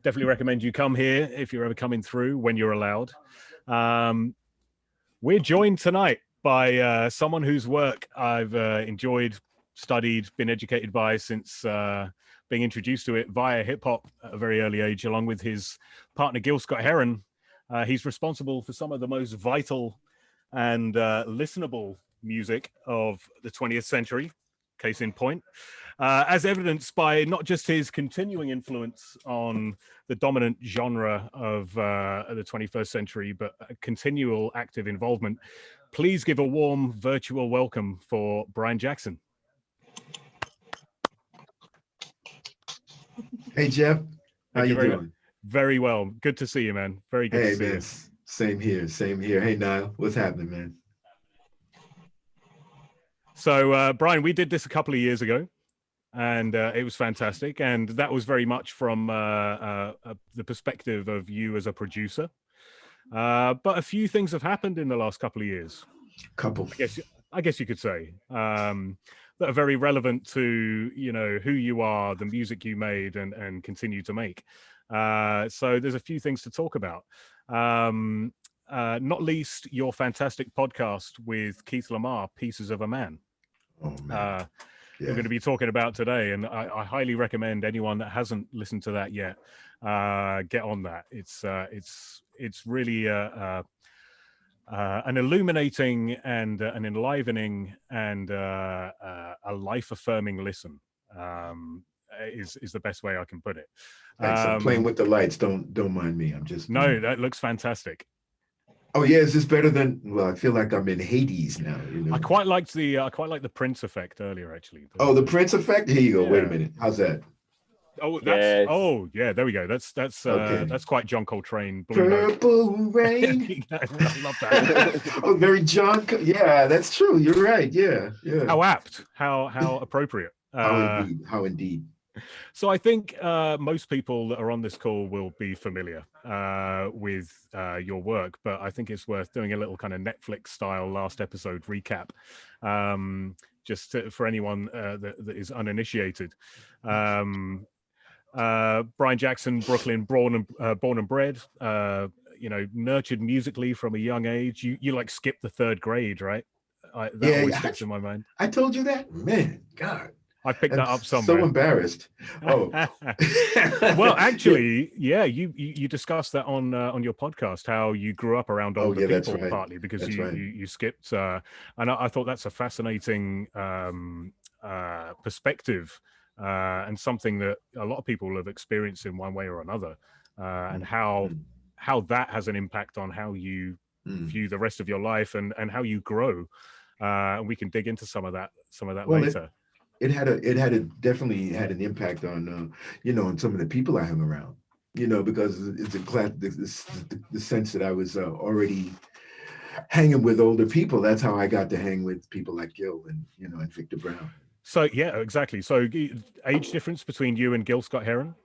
Definitely recommend you come here if you're ever coming through when you're allowed. We're joined tonight by someone whose work I've enjoyed, studied, been educated by since being introduced to it via hip hop at a very early age, along with his partner Gil Scott-Heron. He's responsible for some of the most vital and listenable music of the 20th century, case in point, as evidenced by not just his continuing influence on the dominant genre of the 21st century, but a continual active involvement. Please give a warm virtual welcome for Brian Jackson. Hey, Jeff. How you doing? Very well. Good to see you, man. Very good to see you. Same here. Same here. Hey, Niall. What's happening, man? So, Brian, we did this a couple of years ago, and it was fantastic. And that was very much from the perspective of you as a producer. But a few things have happened in the last couple of years. I guess you could say that are very relevant to, you know, who you are, the music you made and continue to make. So there's a few things to talk about. Not least your fantastic podcast with Keith LaMar, Pieces of a Man. Oh, man. We're going to be talking about today, and I highly recommend anyone that hasn't listened to that yet get on that. It's really an illuminating and an enlivening and a life-affirming listen. Is the best way I can put it. I'm playing with the lights. Don't mind me. I'm just that looks fantastic. Oh yeah, is this better than? Well, I feel like I'm in Hades now. You know, I quite liked the Prince effect earlier, actually. Oh, the Prince effect. Here you go. Yeah. Wait a minute. How's that? Oh, there we go. That's okay. That's quite John Coltrane. Purple Rain. I love that. Oh, very John. Yeah, that's true. You're right. Yeah. How apt. How appropriate. How indeed. So I think most people that are on this call will be familiar with your work, but I think it's worth doing a little kind of Netflix style last episode recap, for anyone that is uninitiated. Brian Jackson, Brooklyn, born and bred, nurtured musically from a young age. You like skipped the third grade, right? That always sticks in my mind. I told you that? Man, God. I picked that up somewhere. So embarrassed. Oh, well, actually, yeah, you discussed that on your podcast, how you grew up around older people, that's right. Partly because you skipped, and I thought that's a fascinating perspective and something that a lot of people have experienced in one way or another, and how that has an impact on how you view the rest of your life and how you grow. And we can dig into some of that later. It definitely had an impact on on some of the people I hung around, because it's the sense that I was already hanging with older people. That's how I got to hang with people like Gil and Victor Brown. So yeah, exactly. So age difference between you and Gil Scott-Heron?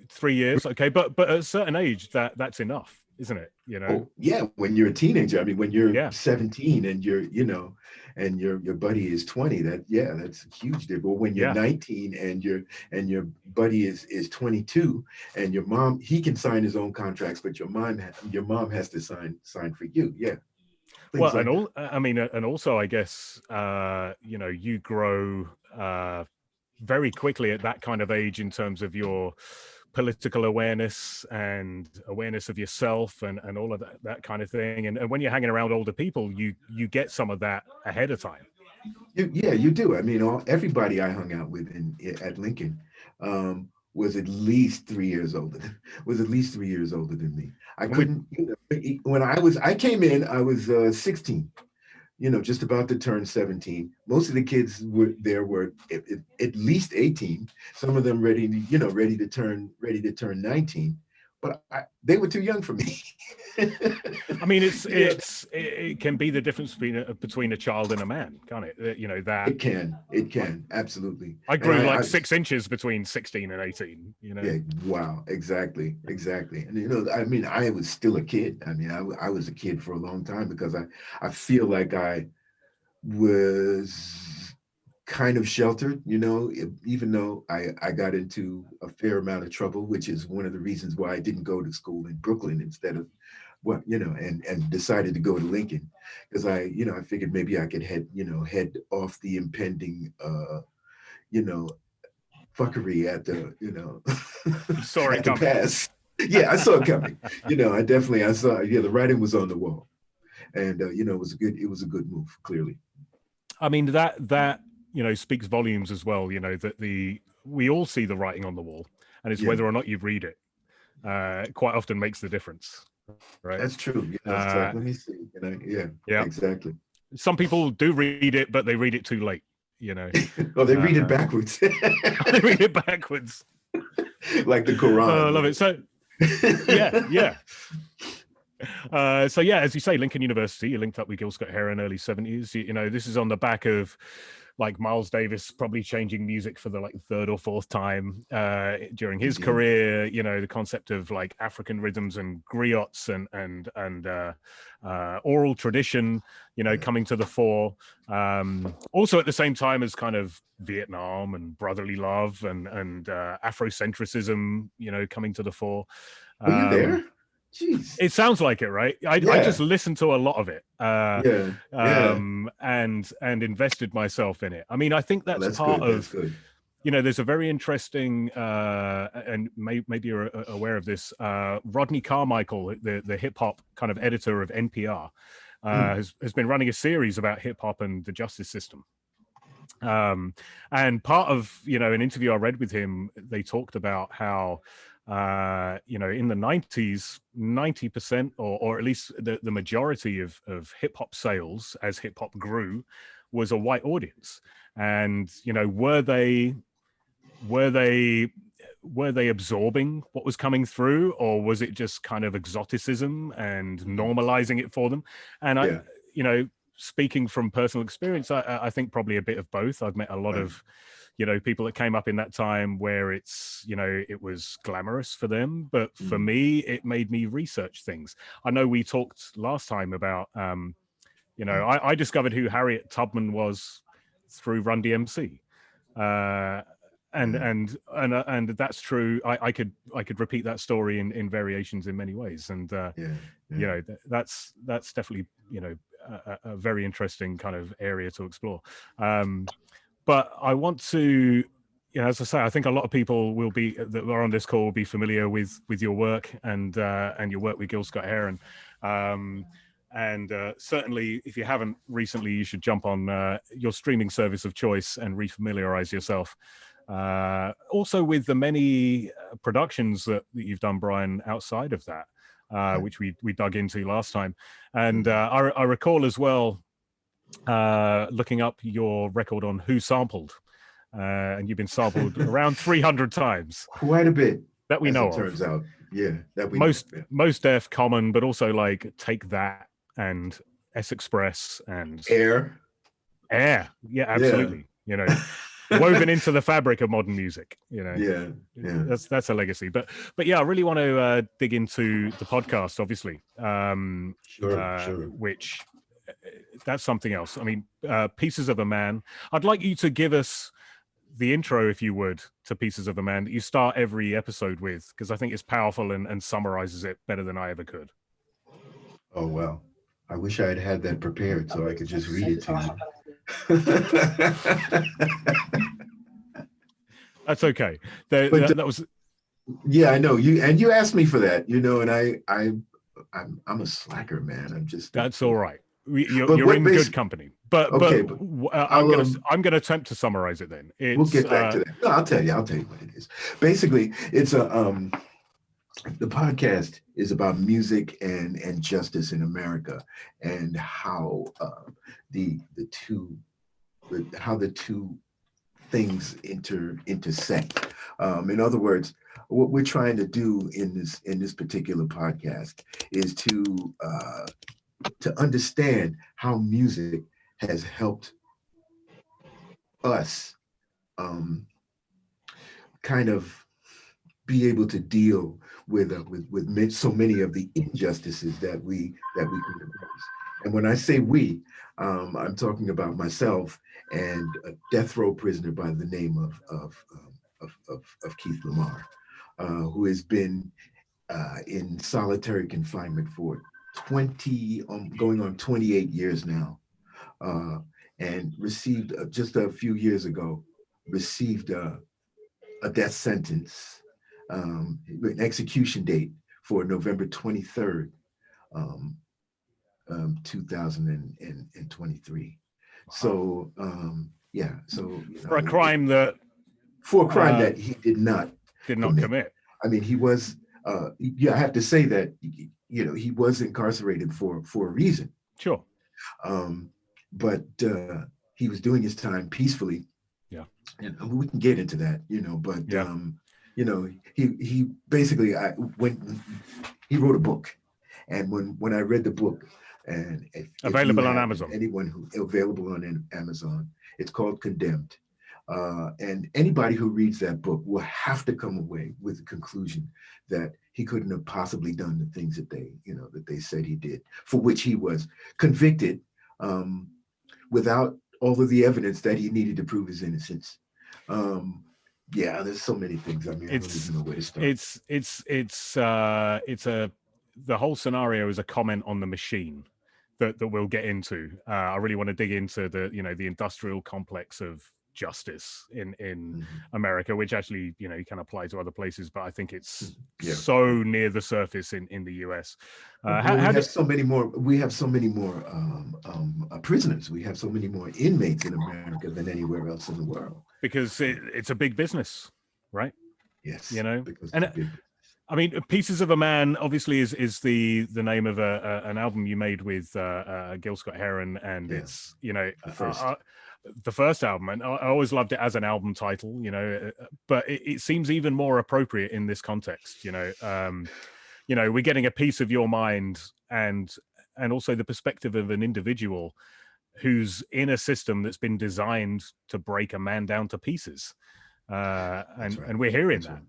3 years. Okay, but at a certain age that's enough, isn't it? Oh, yeah, when you're a teenager. I mean, when you're 17 and you're and your buddy is 20, that's a huge difference. But when you're 19 and your buddy is 22 and your mom, he can sign his own contracts, but your mom has to sign for you. Yeah. Well, and also I guess you grow very quickly at that kind of age in terms of your political awareness and awareness of yourself and all of that kind of thing. And when you're hanging around older people, you get some of that ahead of time. You do. I mean, everybody I hung out with at Lincoln was at least 3 years older. Than me. I couldn't. When I came in, I was 16. Just about to turn 17. Most of the kids were at least 18. Some of them ready to turn 19. But they were too young for me. I mean, it can be the difference between a child and a man, can't it? That it can absolutely. I grew 6 inches between 16 and 18. Yeah, wow, exactly. And I mean, I was still a kid. I mean, I was a kid for a long time because I feel like I was kind of sheltered, you know, even though I got into a fair amount of trouble, which is one of the reasons why I didn't go to school in Brooklyn instead of, well, you know, and decided to go to Lincoln, because I figured maybe I could head off the impending, you know, fuckery at the, You saw it at the coming. pass. Yeah, I saw it coming. I saw, yeah, the writing was on the wall. And, it was a good move, clearly. I mean, that speaks volumes as well, that we all see the writing on the wall, and it's Yeah, whether or not you read it quite often makes the difference, right? that's true. It's like, let me see. Yeah, Yeah. exactly. Some people do read it, but they read it too late, Oh, they read it backwards. They read it backwards. Like the Quran. I love it. So, yeah. So yeah, as you say, Lincoln University, you linked up with Gil Scott-Heron early 70s. This is on the back of like Miles Davis probably changing music for the like third or fourth time during his career. The concept of like African rhythms and griots and oral tradition, coming to the fore. Also at the same time as kind of Vietnam and brotherly love and Afrocentrism, coming to the fore. Were you there? Jeez. It sounds like it, right? I just listened to a lot of it, and invested myself in it. I mean, I think that's part good. of, there's a very interesting, and maybe you're aware of this, Rodney Carmichael, the hip hop kind of editor of NPR, has been running a series about hip hop and the justice system. And part of, an interview I read with him, they talked about how, in the 90s, 90% or at least the majority of hip hop sales as hip hop grew was a white audience. And, were they absorbing what was coming through, or was it just kind of exoticism and normalizing it for them? And speaking from personal experience, I think probably a bit of both. I've met a lot of people that came up in that time where it's, it was glamorous for them. But for me, it made me research things. I know we talked last time about, I discovered who Harriet Tubman was through Run DMC. And that's true. I could repeat that story in variations in many ways. And, that's definitely, a very interesting kind of area to explore. But I want to, as I say, I think a lot of people that are on this call will be familiar with your work and your work with Gil Scott-Heron. And certainly, if you haven't recently, you should jump on your streaming service of choice and refamiliarize yourself. Also with the many productions that you've done, Brian, outside of that, which we dug into last time. And I recall as well, looking up your record on Who Sampled, and you've been sampled around 300 times. Quite a bit. That we know of. Turns out. Yeah. That we Most Def, Common, but also like Take That and S Express and Air. Yeah, absolutely. Woven into the fabric of modern music, Yeah. That's a legacy. But yeah, I really want to dig into the podcast, obviously. Sure. Which that's something else. I mean, Pieces of a Man. I'd like you to give us the intro, if you would, to Pieces of a Man that you start every episode with, because I think it's powerful and summarizes it better than I ever could. Oh, well, I wish I had had that prepared so I could just read it to you. That's okay. That was. Yeah, I know you asked me for that, and I'm a slacker, man. I'm just. That's all right. You're in good company. But I'm gonna attempt to summarize it then. We'll get back to that. No, I'll tell you what it is. Basically, it's the podcast is about music and justice in America, and how the two things intersect. In other words, what we're trying to do in this particular podcast is to understand how music has helped us kind of be able to deal with so many of the injustices that we come across. And when I say we, I'm talking about myself and a death row prisoner by the name of Keith LaMar, who has been in solitary confinement for 20, going on 28 years now, and received just a few years ago, received a death sentence, an execution date for November 23rd, um, 2023. So yeah, so For a crime that for a crime that he did not commit. I mean, he was. Yeah, I have to say that he was incarcerated for a reason. Sure. But he was doing his time peacefully. Yeah. And we can get into that, But yeah. He basically when he wrote a book, and when I read the book, and if available on Amazon, anyone who available on Amazon, it's called Condemned. And anybody who reads that book will have to come away with the conclusion that he couldn't have possibly done the things that they said he did, for which he was convicted, without all of the evidence that he needed to prove his innocence. Yeah, there's so many things. I mean, I don't even know where to start. The whole scenario is a comment on the machine that we'll get into. I really want to dig into the industrial complex of justice in America, which actually you can apply to other places, but I think it's so near the surface in the US. We have so many more prisoners. We have so many more inmates in America than anywhere else in the world, because it's a big business, right? Yes. And I mean, Pieces of a Man obviously is the name of an album you made with Gil Scott-Heron, and it's the first album, and I always loved it as an album title, but it seems even more appropriate in this context. We're getting a piece of your mind, and also the perspective of an individual who's in a system that's been designed to break a man down to pieces, and we're hearing that.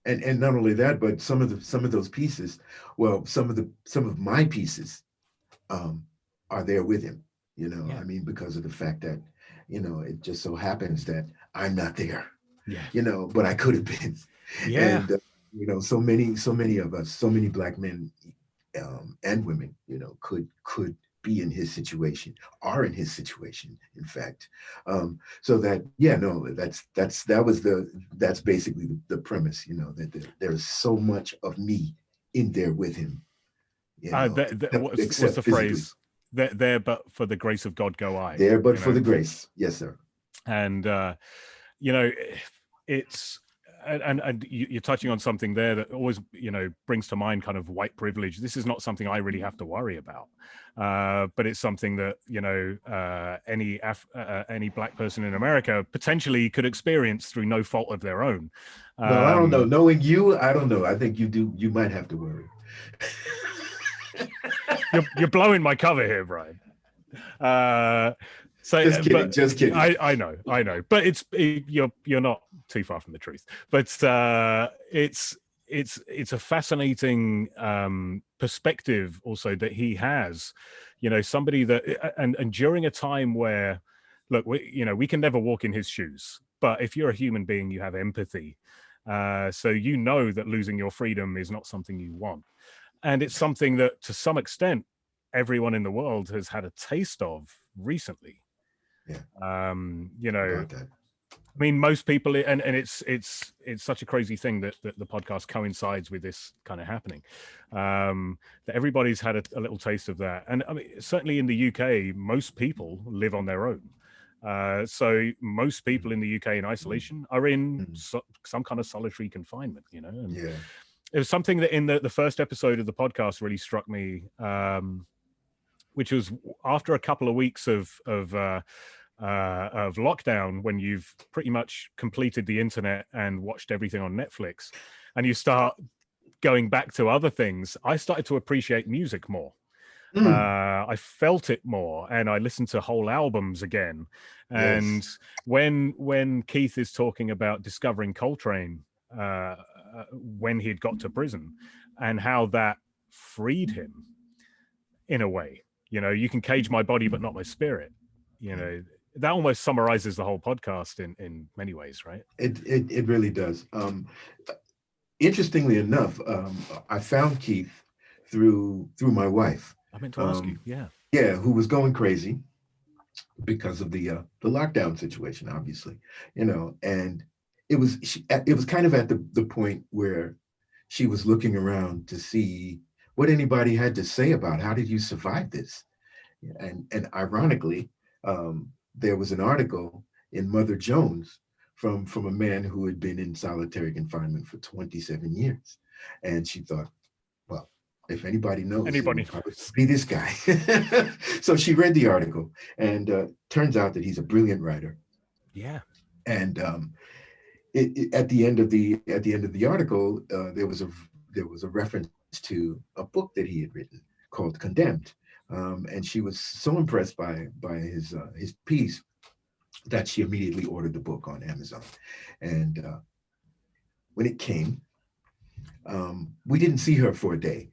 And not only that, but some of those pieces, well, some of my pieces are there with him, I mean, because of the fact that, it just so happens that I'm not there, but I could have been. Yeah. And, so many of us, so many Black men and women, could be in his situation, are in his situation, in fact. So that, that's basically the premise, that there's so much of me in there with him. What's the phrase? There, but for the grace of God go I. There, but for the grace. Yes, sir. And, it's, and you're touching on something there that always, brings to mind kind of white privilege. This is not something I really have to worry about, but it's something that any Black person in America potentially could experience through no fault of their own. Well, I don't know. Knowing you, I don't know. I think you do. You might have to worry. You're blowing my cover here, Brian. So just kidding. I know, but you're not too far from the truth. But it's a fascinating perspective also that he has. Somebody that and during a time where, look, we can never walk in his shoes, but if you're a human being, you have empathy. So that losing your freedom is not something you want, and it's something that to some extent everyone in the world has had a taste of recently. I mean, most people, and it's such a crazy thing that the podcast coincides with this kind of happening, that everybody's had a little taste of that. And I mean, certainly in the UK, most people live on their own. So most people in the UK in isolation are in some kind of solitary confinement, and it was something that in the first episode of the podcast really struck me, which was after a couple of weeks of lockdown, when you've pretty much completed the internet and watched everything on Netflix, and you start going back to other things, I started to appreciate music more. I felt it more, and I listened to whole albums again. And when Keith is talking about discovering Coltrane when he'd got to prison, and how that freed him in a way, You know, you can cage my body, but not my spirit. You know, that almost summarizes the whole podcast in many ways, right? It really does. Interestingly enough, I found Keith through my wife. I meant to ask you. Yeah. Yeah, who was going crazy because of the lockdown situation, obviously, and it was kind of at the point where she was looking around to see what anybody had to say about how did you survive this. And ironically, there was an article in Mother Jones from a man who had been in solitary confinement for 27 years, and she thought, well, if anybody knows, it Anybody would probably knows. be this guy. So she read the article, and turns out that he's a brilliant writer. Yeah. And at the end of the article, there was a reference to a book that he had written called Condemned, and she was so impressed by his piece that she immediately ordered the book on Amazon. And when it came, we didn't see her for a day.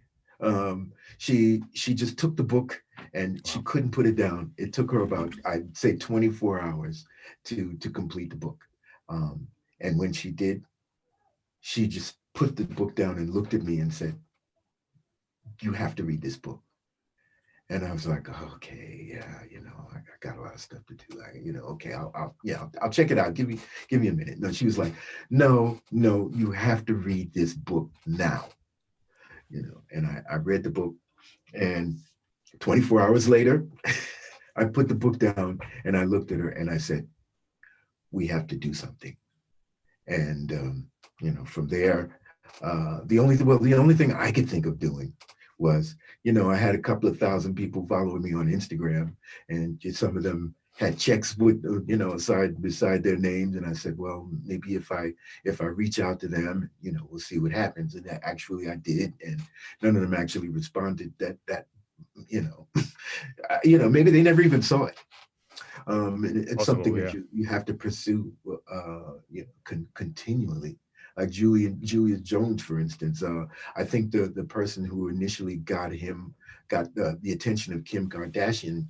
She just took the book and she Wow. couldn't put it down. It took her about, I'd say, 24 hours to complete the book. And when she did, she just put the book down and looked at me and said, "You have to read this book." And I was like, "Okay, yeah, I got a lot of stuff to do. Okay, I'll check it out. Give me a minute." No, she was like, "No, no, you have to read this book now." And I read the book, and 24 hours later, I put the book down and I looked at her and I said, "We have to do something." And from there, the only thing I could think of doing was, I had a couple of thousand people following me on Instagram, and just some of them had checks with, beside their names, and I said, well, maybe if I reach out to them, we'll see what happens. And actually, I did, and none of them actually responded. You know, maybe they never even saw it. It's something Possible, that yeah. you have to pursue, continually. Like Julia Jones, for instance. I think the person who initially got the attention of Kim Kardashian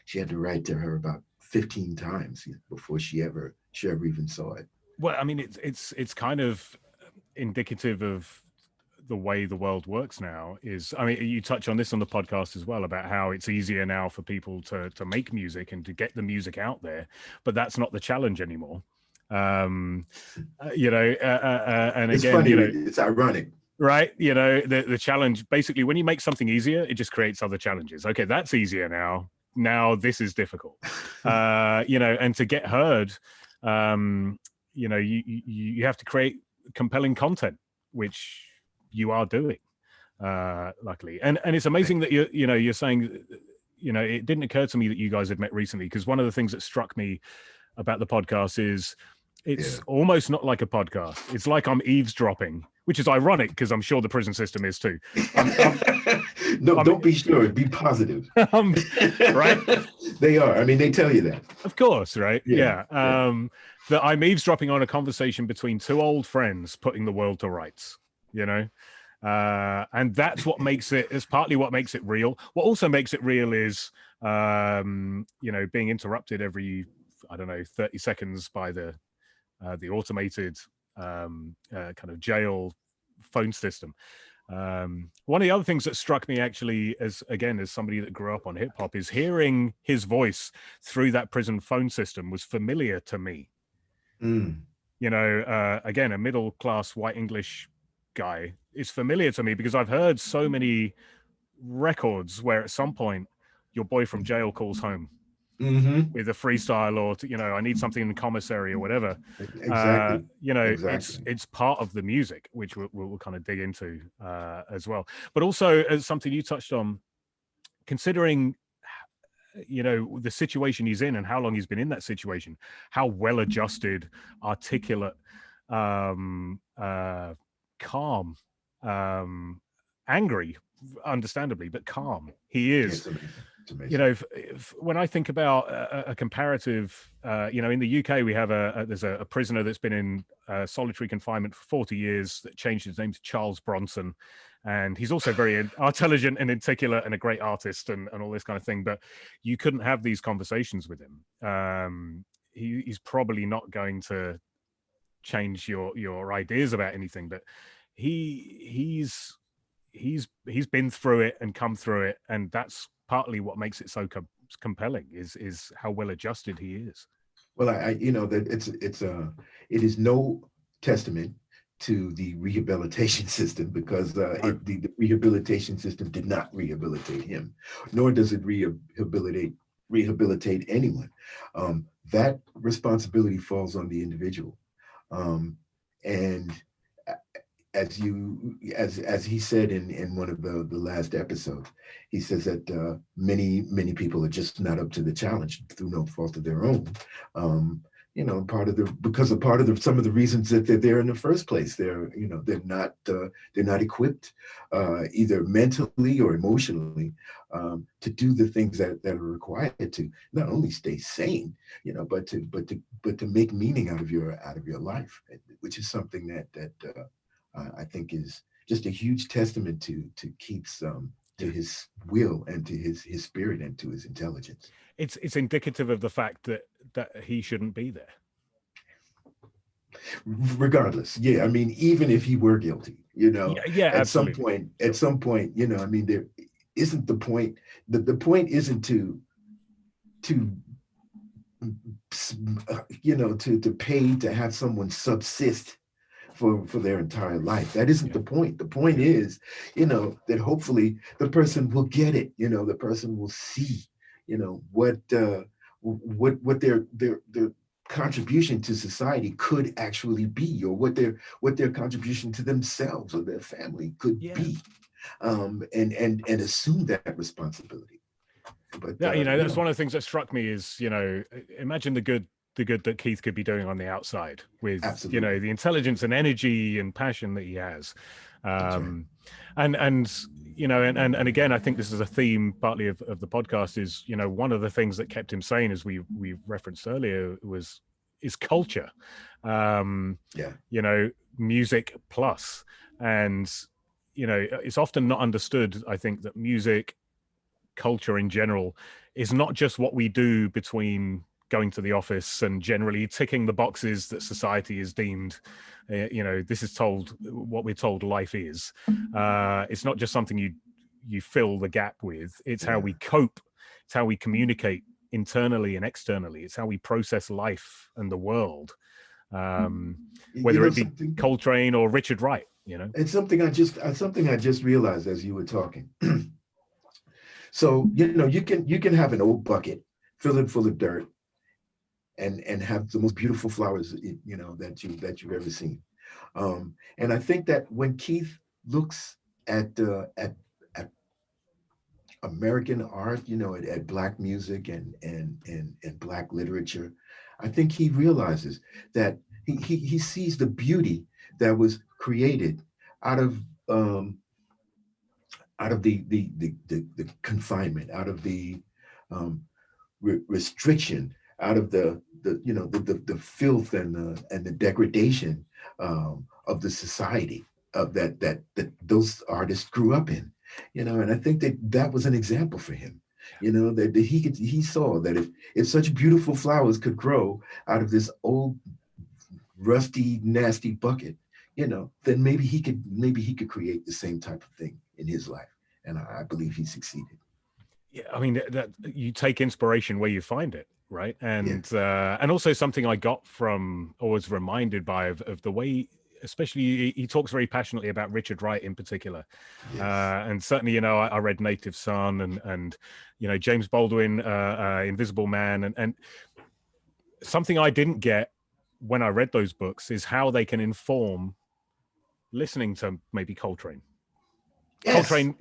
she had to write to her about 15 times before she ever even saw it. Well, I mean, it's kind of indicative of the way the world works now. Is, I mean, you touch on this on the podcast as well about how it's easier now for people to make music and to get the music out there, but that's not the challenge anymore. And It's again, funny. It's ironic. right, the challenge, basically, when you make something easier, it just creates other challenges. Okay, that's easier now this is difficult. And to get heard, you have to create compelling content, which you are doing, luckily. And it's amazing that you're saying, it didn't occur to me that you guys had met recently, because one of the things that struck me about the podcast is it's almost not like a podcast. It's like I'm eavesdropping, which is ironic because I'm sure the prison system is too. No, don't be sure. Be positive. Right? They are. I mean, they tell you that. Of course, right? Yeah. That I'm eavesdropping on a conversation between two old friends putting the world to rights, and that's what makes it, is partly what makes it real. What also makes it real is, being interrupted every, I don't know, 30 seconds by the automated kind of jail phone system. One of the other things that struck me, actually, as somebody that grew up on hip hop, is hearing his voice through that prison phone system was familiar to me. Again, a middle class white English guy is familiar to me because I've heard so many records where at some point your boy from jail calls home. With a freestyle, or I need something in the commissary or whatever. Exactly. It's part of the music, which we'll kind of dig into as well. But also, as something you touched on, considering the situation he's in and how long he's been in that situation, how well adjusted, articulate, calm, angry, understandably, but calm he is. amazing. When I think about a comparative, in the UK, we have there's a prisoner that's been in solitary confinement for 40 years that changed his name to Charles Bronson. And he's also very intelligent and articulate and a great artist and all this kind of thing. But you couldn't have these conversations with him. He's probably not going to change your ideas about anything, but he's been through it and come through it, and that's partly what makes it so compelling is how well adjusted he is. Well, that it is no testament to the rehabilitation system, because the rehabilitation system did not rehabilitate him, nor does it rehabilitate anyone. That responsibility falls on the individual. And as he said in one of the last episodes, he says that many people are just not up to the challenge through no fault of their own. Because some of the reasons that they're there in the first place, they're not equipped either mentally or emotionally to do the things that are required to not only stay sane, but to make meaning out of your life, which is something that I think is just a huge testament to Keith's to his will and to his spirit and to his intelligence. It's indicative of the fact that he shouldn't be there. Regardless, yeah. I mean, even if he were guilty, at some point, there isn't the point. The point isn't to pay to have someone subsist for their entire life. That isn't the point. The point is, that hopefully the person will get it. The person will see, what their contribution to society could actually be, or what their contribution to themselves or their family could be, and assume that responsibility. But that's one of the things that struck me is, imagine the good that Keith could be doing on the outside with, absolutely, the intelligence and energy and passion that he has. And again, I think this is a theme partly of the podcast is, one of the things that kept him sane, as we referenced earlier, is culture. Music plus. And, it's often not understood, I think, that music, culture in general, is not just what we do between going to the office and generally ticking the boxes that society is deemed, this is what we're told life is. It's not just something you fill the gap with. It's how we cope. It's how we communicate internally and externally. It's how we process life and the world, whether it be Coltrane or Richard Wright. It's something I just realized as you were talking. So you can have an old bucket, fill it full of dirt, and have the most beautiful flowers that you've ever seen. And I think that when Keith looks at American art, at Black music and Black literature, I think he realizes that he sees the beauty that was created out of the confinement, out of the restriction, out of the filth and the degradation of the society of that those artists grew up in, and I think that was an example for him, that he saw that if such beautiful flowers could grow out of this old rusty nasty bucket, then maybe he could create the same type of thing in his life, and I believe he succeeded. Yeah, I mean that you take inspiration where you find it, right? And and also something I got from, or was reminded by, of the way, especially he talks very passionately about Richard Wright in particular. Yes. And certainly, I read Native Son and James Baldwin, Invisible Man, and something I didn't get when I read those books is how they can inform listening to maybe Coltrane. Yes. Coltrane,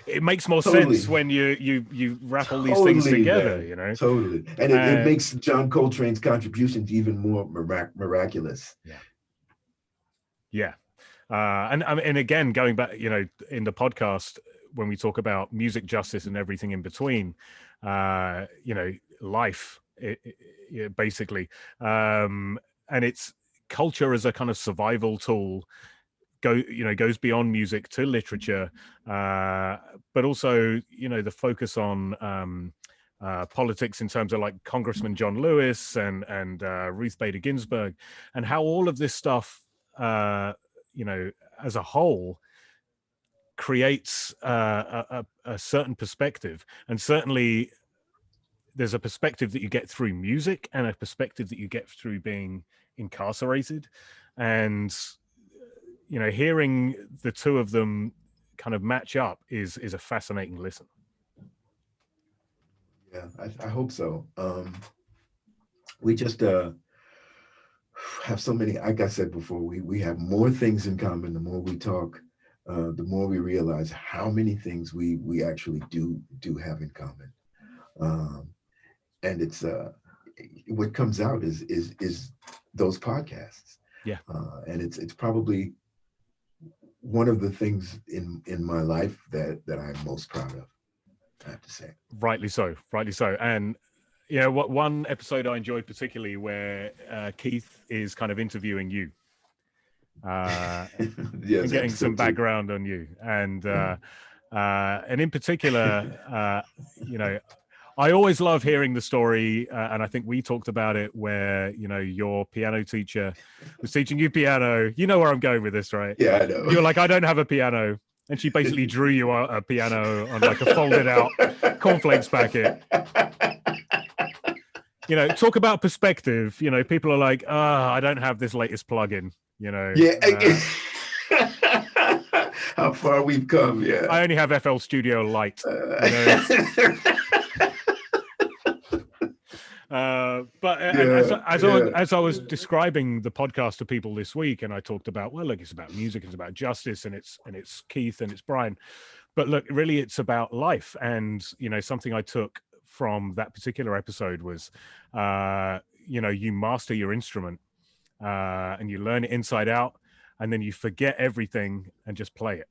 it makes more sense when you wrap all these things together, man. Totally. And it makes John Coltrane's contributions even more miraculous. Yeah. And again, going back, in the podcast, when we talk about music justice and everything in between, life, basically. And it's culture as a kind of survival tool goes beyond music to literature, but also, the focus on politics in terms of like Congressman John Lewis and Ruth Bader Ginsburg, and how all of this stuff, as a whole, creates a certain perspective. And certainly there's a perspective that you get through music and a perspective that you get through being incarcerated. And hearing the two of them kind of match up is a fascinating listen. Yeah, I hope so. We just have so many, like I said before, we have more things in common. The more we talk, the more we realize how many things we actually do have in common. And it's what comes out is those podcasts. Yeah. And it's probably one of the things in my life that I'm most proud of, I have to say. Rightly so. And what one episode I enjoyed particularly, where Keith is kind of interviewing you, Yes, and getting some background on you, and in particular, I always love hearing the story, and I think we talked about it, where your piano teacher was teaching you piano. You know where I'm going with this, right? Yeah, I know. You're like, I don't have a piano, and she basically drew you a piano on like a folded out cornflakes packet. Talk about perspective. People are like, I don't have this latest plugin. Yeah. How far we've come. Yeah. I only have FL Studio Lite. But as I was describing the podcast to people this week, and I talked about, well, look, it's about music, it's about justice, and it's Keith and it's Brian, but look, really, it's about life. And something I took from that particular episode was, you master your instrument, and you learn it inside out, and then you forget everything and just play it.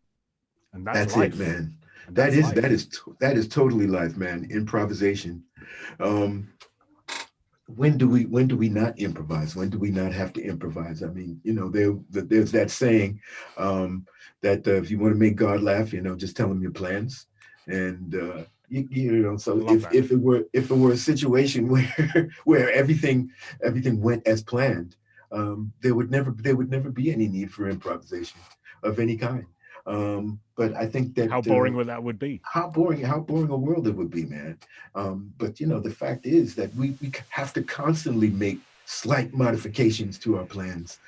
And that's life. It, man. That is totally life, man. Improvisation. When do we not improvise? When do we not have to improvise? I mean, there's that saying, that if you want to make God laugh, just tell him your plans. And so if it were a situation where everything went as planned, there would never be any need for improvisation of any kind. But I think that how boring that would be. How boring a world it would be, man. But the fact is that we have to constantly make slight modifications to our plans.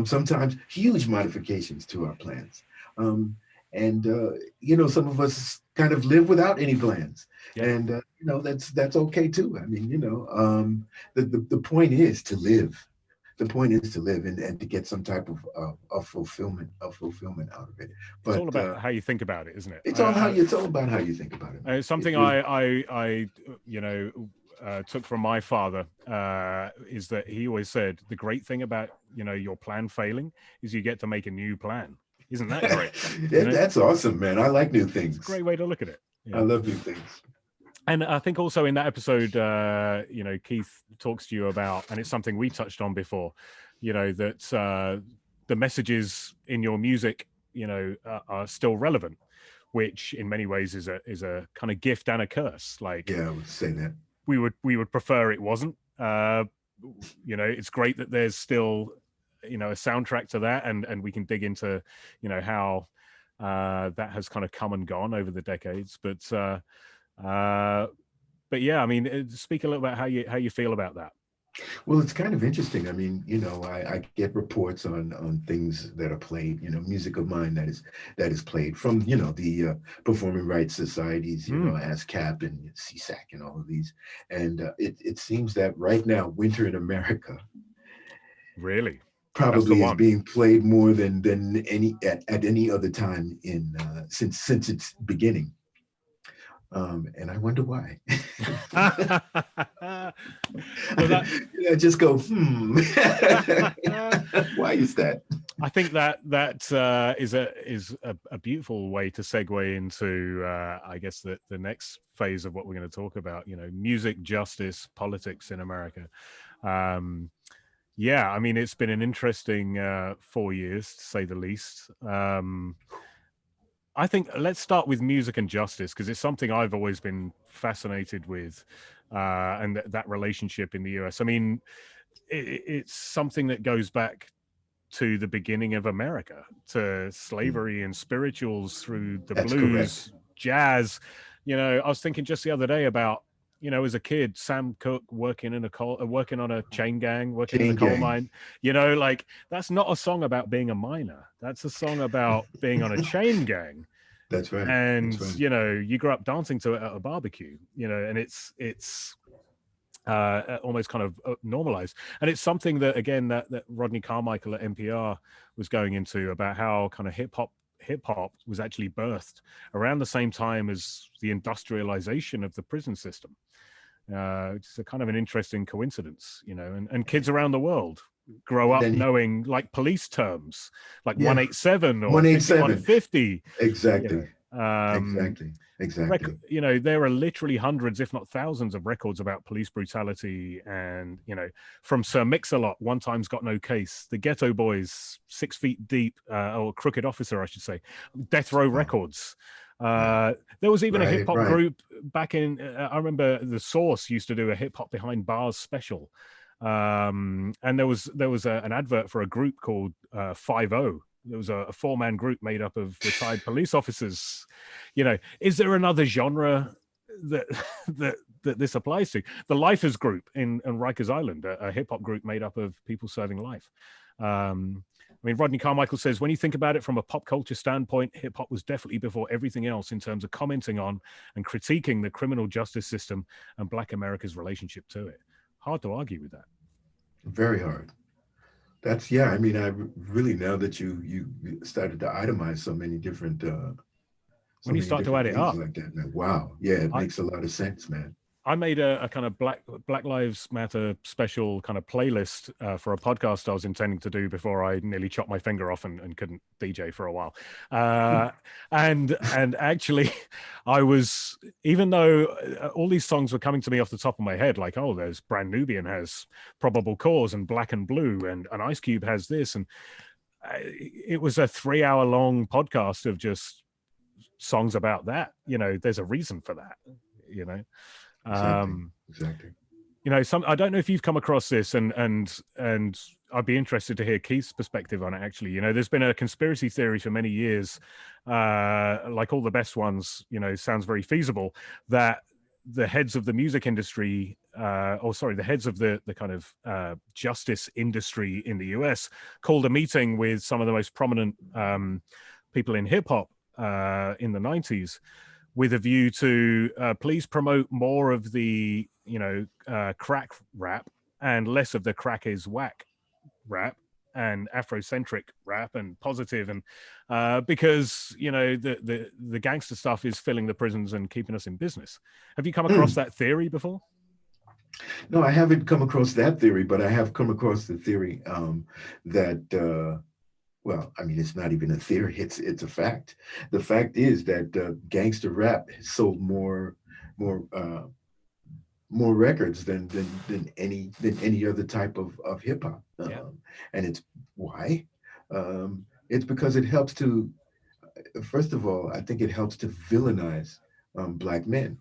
Sometimes huge modifications to our plans. And some of us kind of live without any plans. Yeah. And that's okay too. I mean, the point is to live. The point is to live and to get some type of fulfillment out of it. But it's all about how you think about it, isn't it? It's all about how you think about it. It's something I took from my father, is that he always said the great thing about your plan failing is you get to make a new plan. Isn't that great? That's awesome, man. I like new things. It's a great way to look at it. Yeah. I love new things. And I think also in that episode, Keith talks to you about, and it's something we touched on before, that the messages in your music, are still relevant, which in many ways is a kind of gift and a curse. Like, yeah, I would say that we would prefer it wasn't. It's great that there's still, a soundtrack to that, and we can dig into, how that has kind of come and gone over the decades, but yeah, I mean, speak a little about how you feel about that. Well, it's kind of interesting. I mean, I get reports on things that are played, music of mine that is played from, the performing rights societies, ASCAP and CSAC and all of these. And it seems that right now, Winter in America really probably is being played more than any at any other time since its beginning. And I wonder why. Well, I just go, why is that? I think that is a beautiful way to segue into I guess the next phase of what we're going to talk about. You know, music, justice, politics in America. Yeah, I mean, it's been an interesting 4 years, to say the least. I think let's start with music and justice, because it's something I've always been fascinated with, and that relationship in the US. I mean, it's something that goes back to the beginning of America, to slavery and spirituals through the That's blues, correct. jazz. You know, I was thinking just the other day about, you know, as a kid, Sam Cooke working in a working on a chain gang, working in a Chain coal gang. mine. You know, like that's not a song about being a miner. That's a song about being on a chain gang. That's right. That's And right. you know, you grew up dancing to it at a barbecue. You know, and it's almost kind of normalized. And it's something that, again, that Rodney Carmichael at NPR was going into, about how kind of hip hop was actually birthed around the same time as the industrialization of the prison system. It's a kind of an interesting coincidence, you know, and kids around the world grow And up then, knowing like police terms, like yeah, 187 or 187. 5150, you Exactly. know. Exactly. Exactly. You know, there are literally hundreds, if not thousands, of records about police brutality. And, you know, from Sir Mix-a-Lot, One Time's Got No Case, the Ghetto Boys, 6 Feet Deep, or Crooked Officer, I should say, Death Row Wow. Records. Yeah. There was even a hip Right. hop Right. group back in, I remember The Source used to do a hip hop behind bars special. And there was an advert for a group called 5-0. There was a 4-man group made up of retired police officers. You know, is there another genre that that this applies to? The Lifers group in Rikers Island, a hip hop group made up of people serving life. I mean, Rodney Carmichael says, when you think about it from a pop culture standpoint, hip hop was definitely before everything else in terms of commenting on and critiquing the criminal justice system and Black America's relationship to it. Hard to argue with that. Very hard. That's, yeah. I mean, I really, now that you started to itemize so When you many start to different add it things up, like that, man. Wow. Yeah, it I, makes a lot of sense, man. I made a kind of Black Lives Matter special kind of playlist for a podcast I was intending to do before I nearly chopped my finger off and couldn't DJ for a while. And actually, I was, even though all these songs were coming to me off the top of my head, like, oh, there's Brand Nubian has Probable Cause and Black and Blue, and Ice Cube has this, and it was a 3-hour long podcast of just songs about that. You know, there's a reason for that. You know. Exactly. Exactly. You know, I don't know if you've come across this, and I'd be interested to hear Keith's perspective on it. Actually, you know, there's been a conspiracy theory for many years, like all the best ones. You know, sounds very feasible, that the heads of the music industry, the heads of the kind of justice industry in the US, called a meeting with some of the most prominent people in hip hop in the 90s, with a view to please promote more of the, you know, crack rap and less of the crack is whack rap and Afrocentric rap and positive, and because, you know, the gangster stuff is filling the prisons and keeping us in business. Have you come across that theory before? No, I haven't come across that theory, but I have come across the theory that well, I mean, it's not even a theory; it's a fact. The fact is that gangster rap has sold more more records than any other type of hip hop, Yeah. and it's why. It's because it helps to, first of all, I think it helps to villainize black men,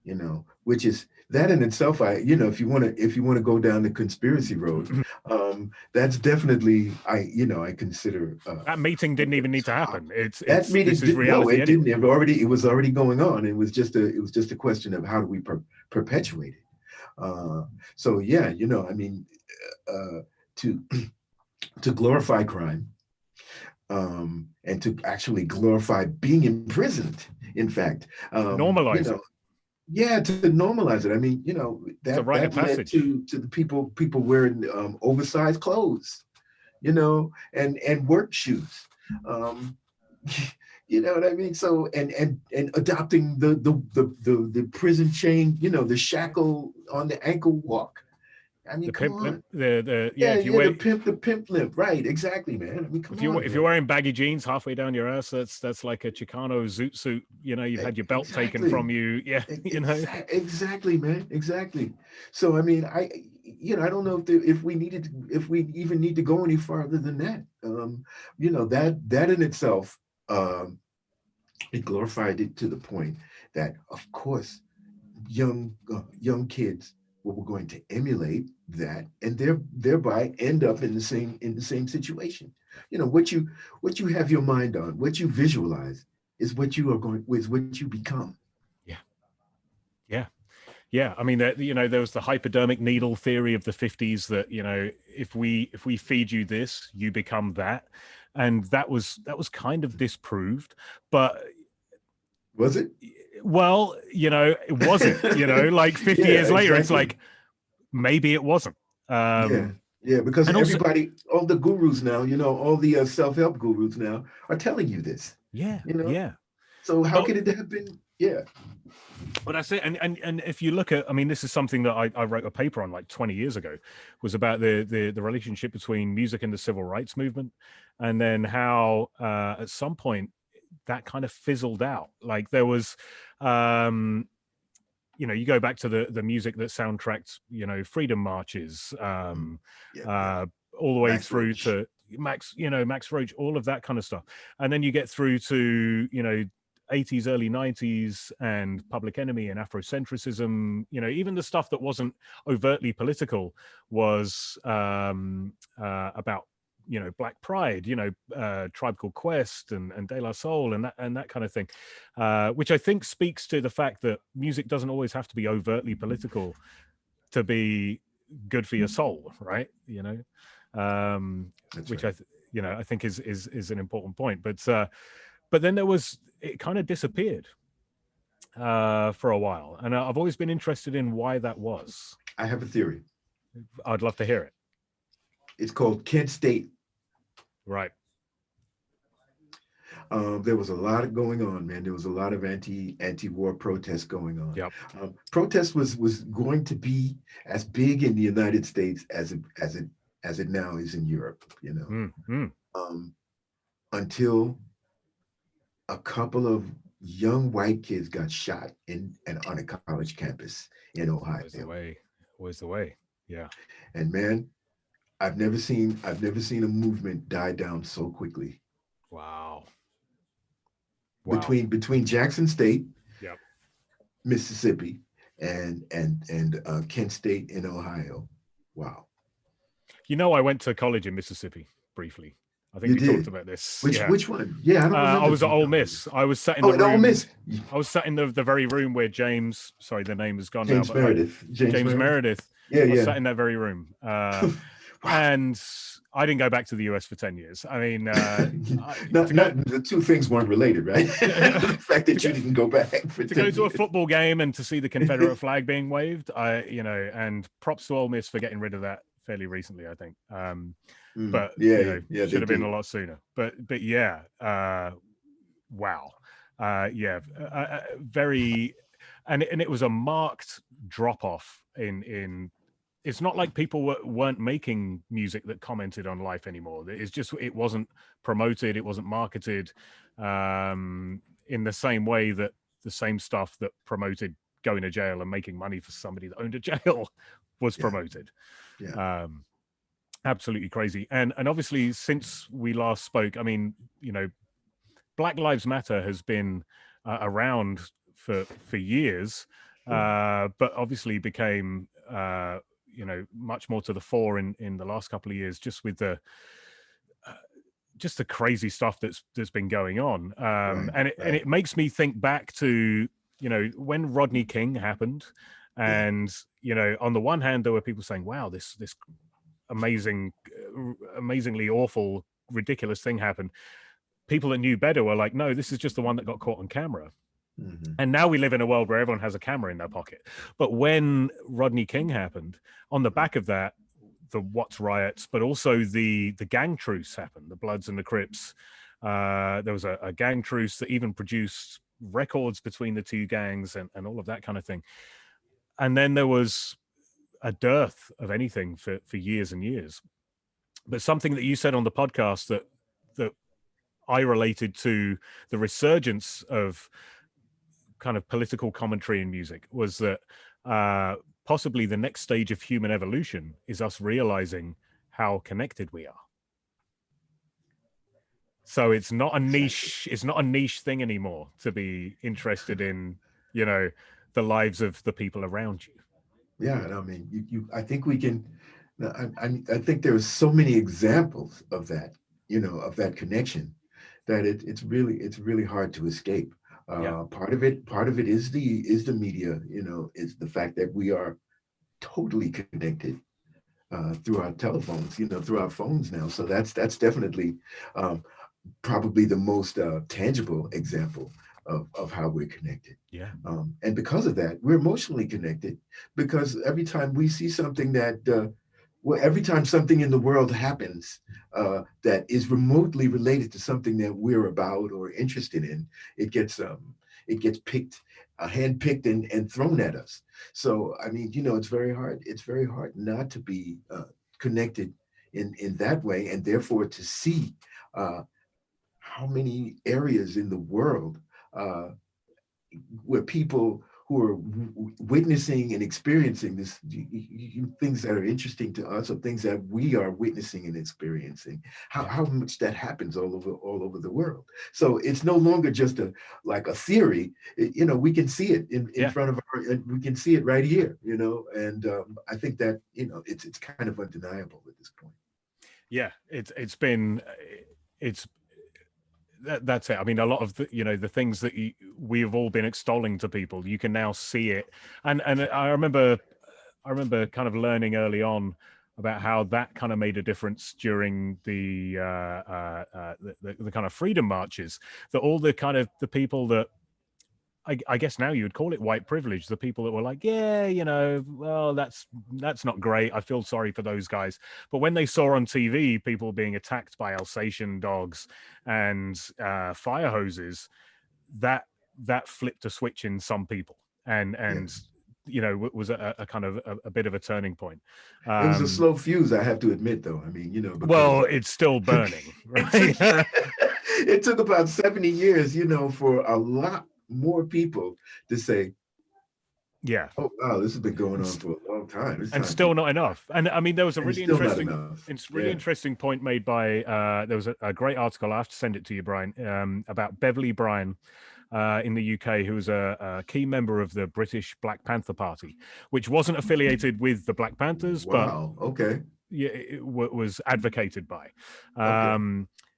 you know, which is, that in itself, I, you know, if you want to go down the conspiracy road, that's definitely, I consider That meeting didn't even need to happen. that meeting This is did, no, reality it didn't. anyway. It was already going on. It was just a question of how do we perpetuate it. So yeah, you know, I mean, to to glorify crime, and to actually glorify being imprisoned. In fact, you Normalize know, it. yeah, to normalize it. I mean, you know, It's a rite of that led passage. to the people wearing oversized clothes, you know, and work shoes. Um, you know what I mean? So and adopting the prison chain, you know, the shackle on the ankle walk. I mean, The come pimp on. limp, the yeah. Yeah, If you yeah, wear the pimp limp, right? Exactly, man. I mean, come on, if you're man. wearing baggy jeans halfway down your ass, that's like a Chicano zoot suit. You know, you've had your belt taken Exactly. from you. Yeah, you know. Exactly, man. Exactly. So I mean, I don't know if we if we even need to go any farther than that. That in itself, um, it glorified it to the point that, of course, young kids were going to emulate that, and thereby end up in the same situation. What you have your mind on, what you visualize, is what you become. Yeah, yeah. Yeah, I mean, there was the hypodermic needle theory of the 50s that, if we feed you this, you become that, and that was kind of disproved, but Was it? well, it wasn't. Like 50 Yeah, years later, it's exactly. like maybe it wasn't. Yeah, Um, yeah, because and also, everybody, all the gurus now, all the self-help gurus now are telling you this, yeah, you know. yeah. So how Well, could it have been? Yeah. but that's it. And if you look at, I mean, this is something that I wrote a paper on like 20 years ago, was about the relationship between music and the civil rights movement, and then how at some point that kind of fizzled out. Like there was, you go back to the music that soundtracked, freedom marches, Mm. Yeah, yeah. all the way Max through Roach. to Max Roach, all of that kind of stuff. And then you get through to, 80s, early 90s, and Public Enemy and Afrocentrism, even the stuff that wasn't overtly political was about Black Pride, Tribe Called Quest and De La Soul and that kind of thing, which I think speaks to the fact that music doesn't always have to be overtly political to be good for your soul, right? That's Which right. I think is an important point. But then it kind of disappeared for a while, and I've always been interested in why that was. I have a theory. I'd love to hear it. It's called Kent State. Right. There was a lot of going on, man. There was a lot of anti-war protests going on. Yep. Protest was going to be as big in the United States as it now is in Europe. Mm. Um, until a couple of young white kids got shot on a college campus in Ohio. Always the way. Always the way. Yeah. And man, I've never seen a movement die down so quickly. Wow. Wow. Between Jackson State, Yep. Mississippi, and Kent State in Ohio. Wow. I went to college in Mississippi briefly. I think You we talked did. about this. Which Yeah. which one? Yeah, I don't I remember. was at Ole Miss. I was sat in Oh, the at Ole room. Miss. I was sat in the very room where sorry, the name is gone now, James but like Meredith. James James Meredith. Meredith. Yeah, I was yeah. sat in that very room. Wow. And I didn't go back to the US for 10 years. I mean, not to go not the two things weren't related, right? The fact to that go you didn't go back for to go 10 to a years. football game and to see the Confederate flag being waved. And props to Ole Miss for getting rid of that fairly recently, I think. But Yeah, yeah, they should have been a did. lot sooner. But yeah, wow, yeah, very, and it was a marked drop off in. It's not like people weren't making music that commented on life anymore. It's just it wasn't promoted, it wasn't marketed in the same way that the same stuff that promoted going to jail and making money for somebody that owned a jail was Yeah, promoted. yeah. Absolutely crazy. And obviously, since we last spoke, I mean, Black Lives Matter has been around for years, but obviously became much more to the fore in the last couple of years, just with the crazy stuff that's been going on. Right, And right. it makes me think back to when Rodney King happened, Yeah, and on the one hand there were people saying, wow, this amazingly awful, ridiculous thing happened. People that knew better were like, no, this is just the one that got caught on camera. hmm And now we live in a world where everyone has a camera in their pocket. But when Rodney King happened, on the back of that, the Watts riots, but also the gang truce happened, the Bloods and the Crips. There was a gang truce that even produced records between the two gangs and all of that kind of thing. And then there was a dearth of anything for years and years. But something that you said on the podcast that I related to the resurgence of kind of political commentary in music was that possibly the next stage of human evolution is us realizing how connected we are. So it's not a niche thing anymore to be interested in, the lives of the people around you. Yeah, and I mean, I think we can. I think there are so many examples of that, of that connection, that it's really hard to escape. Yeah. Part of it is the media. Is the fact that we are totally connected through our telephones, through our phones now. So that's definitely probably the most tangible example of how we're connected. Yeah. And because of that, we're emotionally connected, because every time we see something every time something in the world happens that is remotely related to something that we're about or interested in, it gets picked, handpicked and thrown at us. So, I mean, it's very hard. It's very hard not to be connected in that way, and therefore to see how many areas in the world where people who are witnessing and experiencing this things that are interesting to us, or things that we are witnessing and experiencing, how much that happens all over the world. So it's no longer just a theory. We can see it in front of we can see it right here, and I think that it's kind of undeniable at this point. Yeah, that's it. I mean, a lot of the things that we've all been extolling to people, you can now see it. And I remember kind of learning early on about how that kind of made a difference during the kind of freedom marches, that all the kind of the people that I guess now you would call it white privilege, the people that were like, well, that's not great. I feel sorry for those guys. But when they saw on TV people being attacked by Alsatian dogs and fire hoses, that flipped a switch in some people, and was a kind of a bit of a turning point. It was a slow fuse, I have to admit, though. I mean, because well, it's still burning, right? It took about 70 years, for a lot more people to say, yeah, oh wow, this has been going on for a long time. And still not enough. And I mean, there was a really interesting point made by there was a great article. I have to send it to you, Brian, about Beverly Bryan in the UK, who was a key member of the British Black Panther Party, which wasn't affiliated with the Black Panthers, but it was advocated by.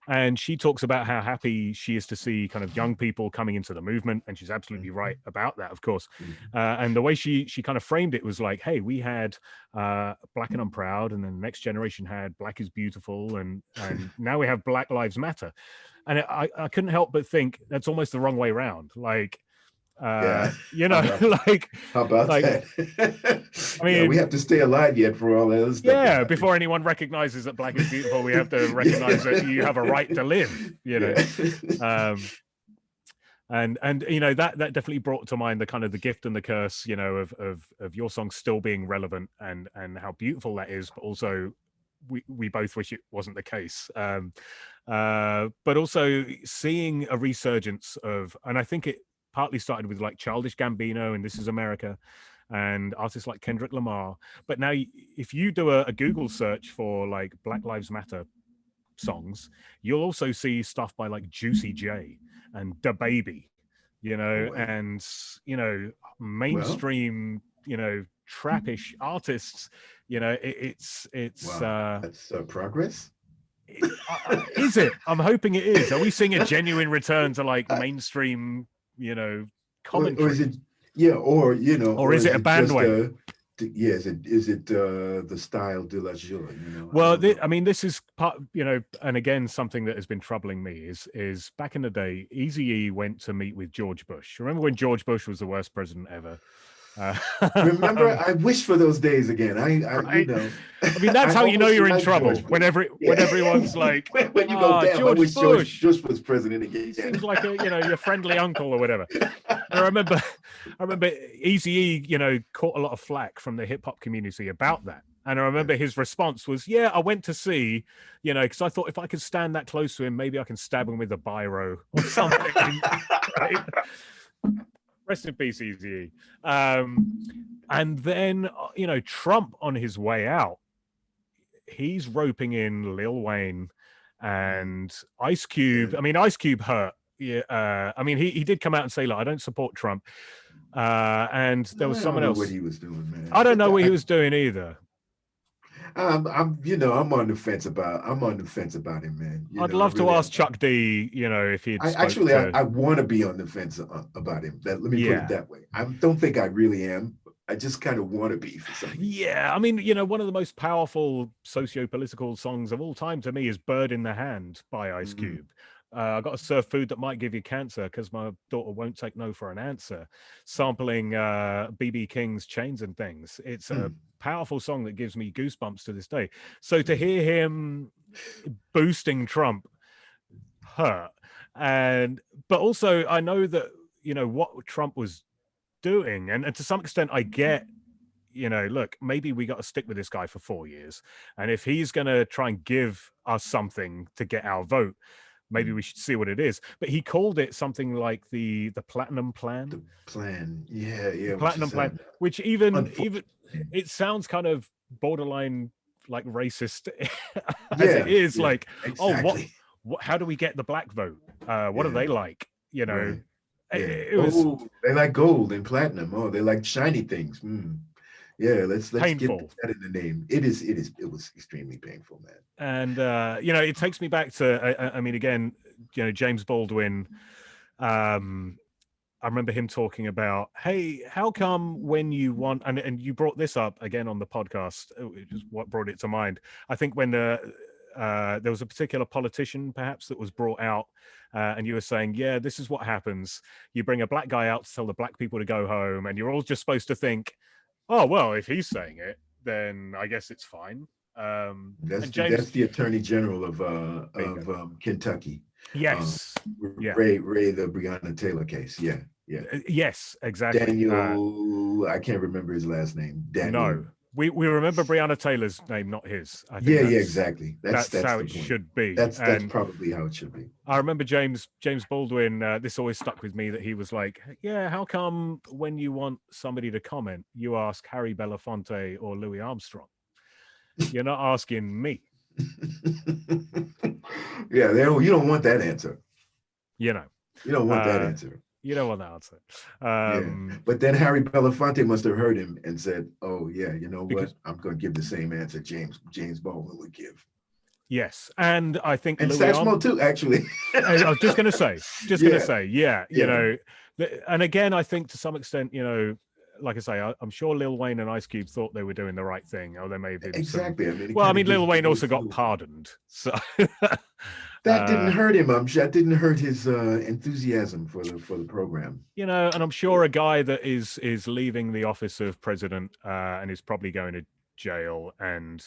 And she talks about how happy she is to see kind of young people coming into the movement. And she's absolutely right about that, of course. And the way she kind of framed it was like, hey, we had Black and I'm Proud, and then the next generation had Black is Beautiful, and now we have Black Lives Matter. And I couldn't help but think that's almost the wrong way around. Like, like, how about that? I mean, we have to stay alive yet for all that stuff. Yeah, before anyone recognizes that Black is beautiful, we have to recognize that you have a right to live. And that definitely brought to mind the kind of the gift and the curse, of your song still being relevant, and how beautiful that is, but also we both wish it wasn't the case. But also seeing a resurgence of, and I think it partly started with like Childish Gambino and This Is America, and artists like Kendrick Lamar. But now if you do a Google search for like Black Lives Matter songs, you'll also see stuff by like Juicy J and DaBaby, and mainstream, trappish artists. It's wow. That's progress. Is it? I'm hoping it is. Are we seeing a genuine return to like mainstream, commentary? Or is it, or is it a bandwagon? Is it the style de la jour? Well, I mean, this is part, and again, something that has been troubling me is back in the day, Eazy-E went to meet with George Bush. Remember when George Bush was the worst president ever? Uh, Remember, I wish for those days again. right? I mean, that's I how you know almost you're in like trouble. George Bush. When Yeah. everyone's like, When you go, damn, I George wish George Bush, Bush was president he again. seems like your friendly uncle or whatever. I remember Eazy-E, caught a lot of flack from the hip hop community about that. And I remember his response was, yeah, I went to see, because I thought if I could stand that close to him, maybe I can stab him with a biro or something. Right? Rest in peace, Eazy-E. And then, Trump on his way out, he's roping in Lil Wayne and Ice Cube. I mean, Ice Cube hurt. Yeah, I mean, he did come out and say, like, I don't support Trump. And there was someone else. What he was doing, man. I don't know what he was doing either. I'm on the fence about him, man. I'd love to ask Chuck D, if he'd I want to be on the fence about him. Let me put it that way. I don't think I really am. I just kind of want to be for some reason. Yeah, I mean, one of the most powerful socio-political songs of all time to me is "Bird in the Hand" by Ice Cube. I got to serve food that might give you cancer because my daughter won't take no for an answer. Sampling BB King's Chains and Things. It's a powerful song that gives me goosebumps to this day. So to hear him boosting Trump hurt. But also I know that, what Trump was doing. And to some extent I get, look, maybe we got to stick with this guy for 4 years. And if he's going to try and give us something to get our vote, maybe we should see what it is. But he called it something like the Platinum Plan. The plan. Yeah. Platinum Plan, which even it sounds kind of borderline like racist as it is. Like, exactly. How do we get the black vote? What are they like? Right. It was they like gold and platinum. Oh, they like shiny things. Yeah, let's painful. Get that in the name. It was extremely painful, man. And it takes me back to I mean, again, James Baldwin. I remember him talking about, hey, how come when you want, and you brought this up again on the podcast, which is what brought it to mind. I think when there was a particular politician perhaps that was brought out, and you were saying, yeah, this is what happens. You bring a black guy out to tell the black people to go home, and you're all just supposed to think, oh, well, if he's saying it, then I guess it's fine. That's the Attorney General of Kentucky. Yes. Ray, the Breonna Taylor case. Yeah. Yes, exactly. Daniel, I can't remember his last name. Daniel. No. We remember Breonna Taylor's name, not his. I think yeah, exactly. That's how it should be. That's probably how it should be. I remember James Baldwin. This always stuck with me that he was like, "Yeah, how come when you want somebody to comment, you ask Harry Belafonte or Louis Armstrong? You're not asking me." Yeah, you don't want that answer. You don't want that answer. You don't want that answer. But then Harry Belafonte must have heard him and said, "Oh yeah, you know what? I'm going to give the same answer James Baldwin would give." Yes, and I think Satchmo too. Actually, I was just going to say, and again, I think to some extent, like I say, I'm sure Lil Wayne and Ice Cube thought they were doing the right thing, or they may have been exactly. Lil Wayne also got pardoned, so. That didn't hurt him. That didn't hurt his enthusiasm for the program. And I'm sure a guy that is leaving the office of president and is probably going to jail and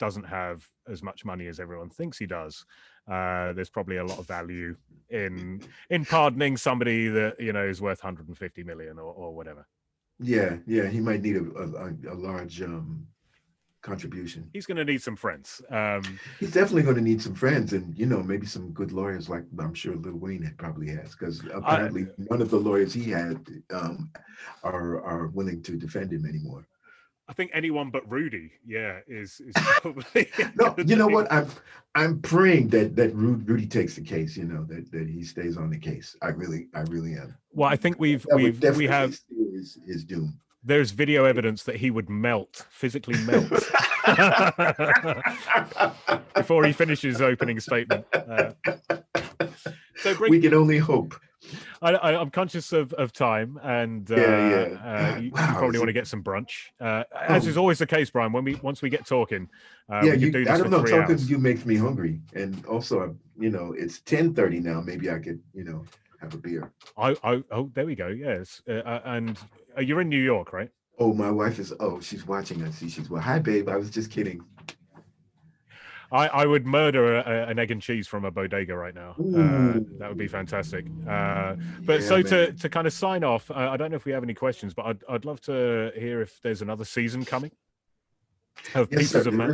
doesn't have as much money as everyone thinks he does. There's probably a lot of value in pardoning somebody that is worth 150 million or whatever. Yeah, he might need a large contribution. He's going to need some friends. He's definitely going to need some friends, and maybe some good lawyers, like I'm sure Lil Wayne probably has, because apparently none of the lawyers he had are willing to defend him anymore. I think anyone but Rudy, is probably. No, you know what? I'm praying that Rudy takes the case. That he stays on the case. I really am. Well, I think we have his doom. There's video evidence that he would physically melt, before he finishes his opening statement. So we can only hope. I'm conscious of time, and you probably want to get some brunch. As is always the case, Brian. Once we get talking, we can do this I don't know. Talking to you makes me hungry, and also, it's 10:30 now. Maybe I could, have a beer. Oh, there we go. Yes, and you're in New York, right? Oh, my wife is. Oh, she's watching. I see. She's well. Hi, babe. I was just kidding. I would murder an egg and cheese from a bodega right now. Ooh, That would be fantastic. But yeah, so to man. kind of sign off, I don't know if we have any questions, but I'd love to hear if there's another season coming of Yes, sir. Pieces of Man.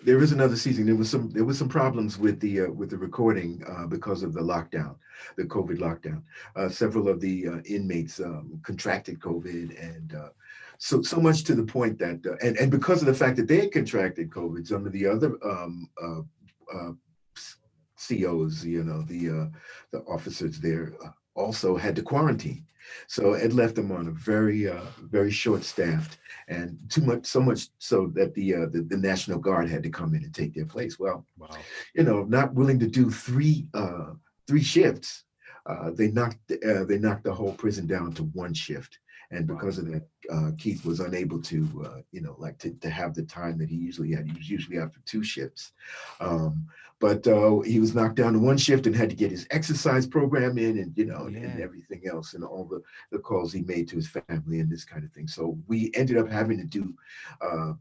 There is another season. There was some problems with the recording because of the lockdown, the COVID lockdown. Several of the inmates contracted COVID, and so much to the point that and because of the fact that they had contracted COVID, some of the other uh, COs, the officers there also had to quarantine. So it left them on a very short staffed and so much so that the National Guard had to come in and take their place. Well, Wow. not willing to do three shifts, they knocked the whole prison down to one shift. And Wow. because of that, Keith was unable to, to have the time that he usually had. He was usually after two shifts. But he was knocked down to one shift and had to get his exercise program in, and and Yeah. everything else, and all the calls he made to his family and this kind of thing. So we ended up having to do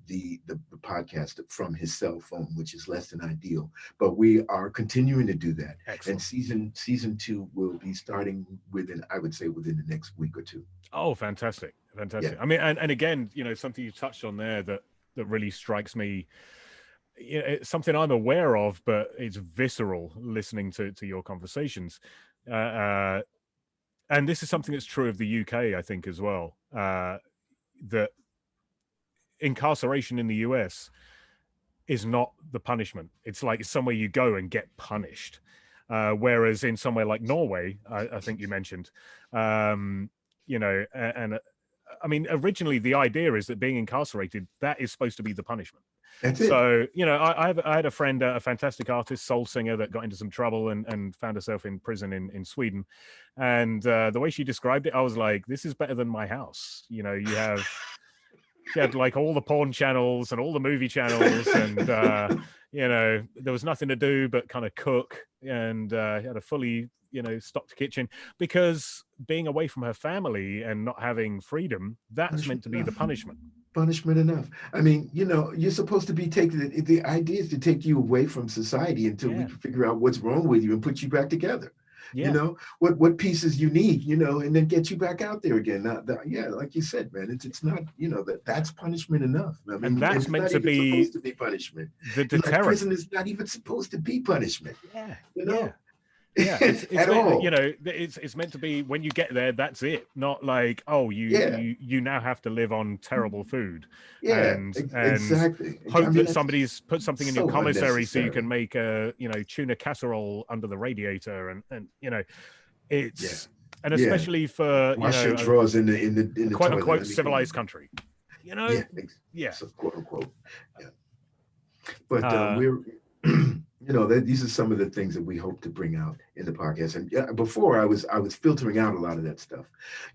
the podcast from his cell phone, which is less than ideal. But we are continuing to do that, and Excellent. season two will be starting I would say, within the next week or two. Oh, fantastic. Yeah, Fantastic. I mean, and again, something you touched on there that really strikes me. It's something I'm aware of, but it's visceral listening to your conversations. And this is something that's true of the UK, I think, as well. That incarceration in the US is not the punishment. It's like somewhere you go and get punished. Whereas in somewhere like Norway, I think you mentioned, and I mean, originally the idea is that being incarcerated, that is supposed to be the punishment. that's it. So, I had a friend, a fantastic artist, soul singer, that got into some trouble and found herself in prison in Sweden. And the way she described it, I was like, this is better than my house. She had like all the porn channels and all the movie channels, and there was nothing to do but kind of cook, and had a fully stocked kitchen, because being away from her family and not having freedom, that's meant Punishment to be the enough. punishment. Punishment enough. I mean, you're supposed to be taking the idea is to take you away from society until we Yeah, can figure out what's wrong with you and put you back together. yeah, What pieces you need, and then get you back out there again. Yeah, like you said, man, it's not, that's punishment enough. I and mean, that's it's meant not to even be supposed to be punishment. the Like deterrent. prison is not even supposed to be punishment, Yeah, you yeah. know, Yeah, it's at meant, all. it's meant to be when you get there, that's it. Not like, oh, Yeah, you now have to live on terrible food, yeah, and exactly. I hope mean, that that's somebody's put something in your so commissary so you can unnecessary. make a tuna casserole under the radiator, and Yeah, it's, and yeah. especially for Wash your drawers in a the quote toilet. unquote I mean, come civilized on, man. country, Yeah, yeah. so quote unquote. Yeah, but uh we're, these are some of the things that we hope to bring out in the podcast. And yeah, before I was filtering out a lot of that stuff.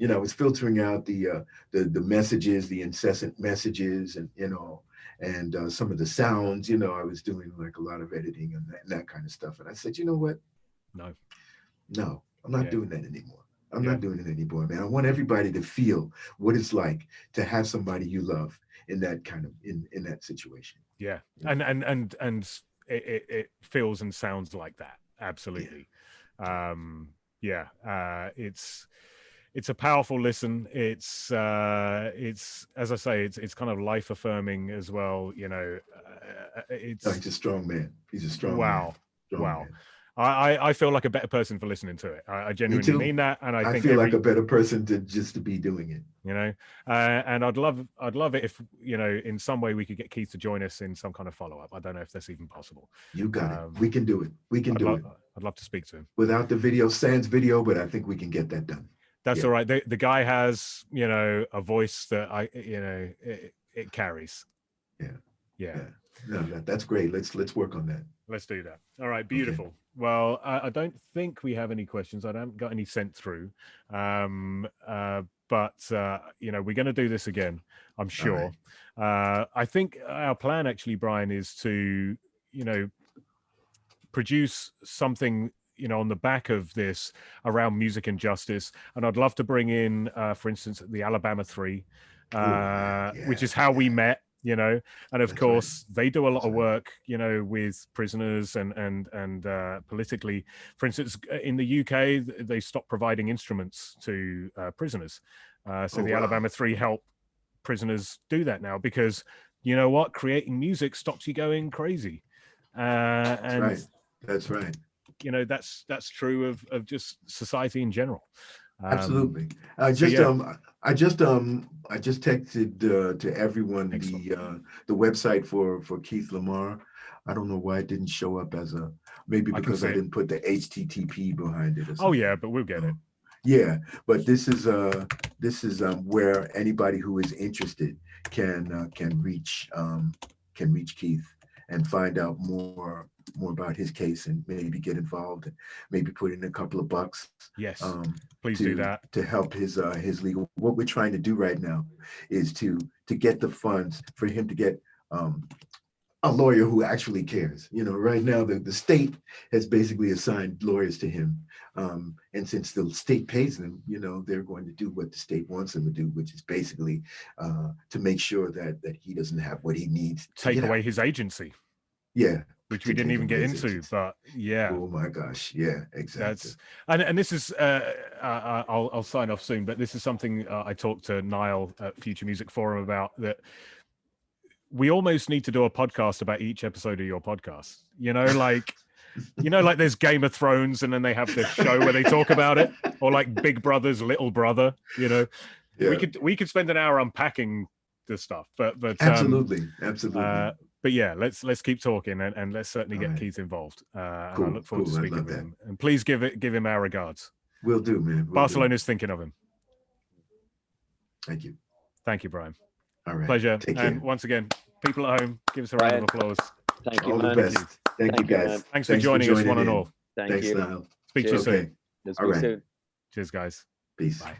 I was filtering out the messages, the incessant messages, and and some of the sounds. I was doing like a lot of editing and that kind of stuff. And I said, you know what? no, No, I'm not yeah, doing that anymore. I'm yeah, not doing it anymore, man. I want everybody to feel what it's like to have somebody you love in that kind of in that situation. yeah. You know? And it feels and sounds like that, Yeah, absolutely. Yeah, it's a powerful listen. It's, as I say, it's kind of life affirming as well. no, It's, he's a strong man. He's a strong man. wow, Strong wow. man. I feel like a better person for listening to it. I Me genuinely too. mean that, and I I think feel like a better person to be doing it. you know and I'd love it if in some way we could get Keith to join us in some kind of follow-up. I don't know if that's even possible. You got it. um We can do it. We can i'd do love it i'd love to speak to him. without the video, sans video, but I think we can get that done. That's Yeah, all right. The guy has a voice that it carries. yeah, Yeah, yeah. No, that's great. Let's work on that. let's do that. All right, Okay. beautiful. Well, I don't think we have any questions. I haven't got any sent through. But we're going to do this again, I'm All sure. right. I think our plan actually, Brian, is to produce something on the back of this around music and justice. And I'd love to bring in, for instance, the Alabama 3, which is how we met, and of course they do a lot of work, with prisoners and politically. For instance, in the UK, they stopped providing instruments to prisoners. So the Alabama 3 help prisoners do that now, because you know what, creating music stops you going crazy. That's right. That's true of just society in general. Absolutely. I just texted to everyone the website for Keith LaMar. I don't know why it didn't show up as maybe because I didn't put the HTTP behind it or something. Oh yeah, but we'll get it. Yeah, but this is where anybody who is interested can reach Keith and find out more about his case, and maybe get involved, and maybe put in a couple of bucks. Yes, please do that to help his legal. What we're trying to do right now is to get the funds for him to get a lawyer who actually cares. Right now the state has basically assigned lawyers to him, and since the state pays them, they're going to do what the state wants them to do, which is basically to make sure that he doesn't have what he needs. Take away his agency. Yeah. Which we didn't even get into, but yeah. Oh my gosh, yeah, exactly. And this is I'll sign off soon, but this is something I talked to Niall at Future Music Forum about, that we almost need to do a podcast about each episode of your podcast. Like there's Game of Thrones, and then they have this show where they talk about it, or like Big Brother's Little Brother. Yeah. We could spend an hour unpacking this stuff, but absolutely. But yeah, let's keep talking, and let's certainly get Keith involved. And I look forward to speaking with him. And please give him our regards. Will do, man. Barcelona's thinking of him. Thank you. Thank you, Brian. All right. Pleasure. And once again, people at home, give us a round of applause. Thank you, all man. the best. Thank you, guys. Thanks for joining us, one and all. Thanks, Niall. Speak to you soon. Let's speak soon. Cheers, guys. Peace. Bye.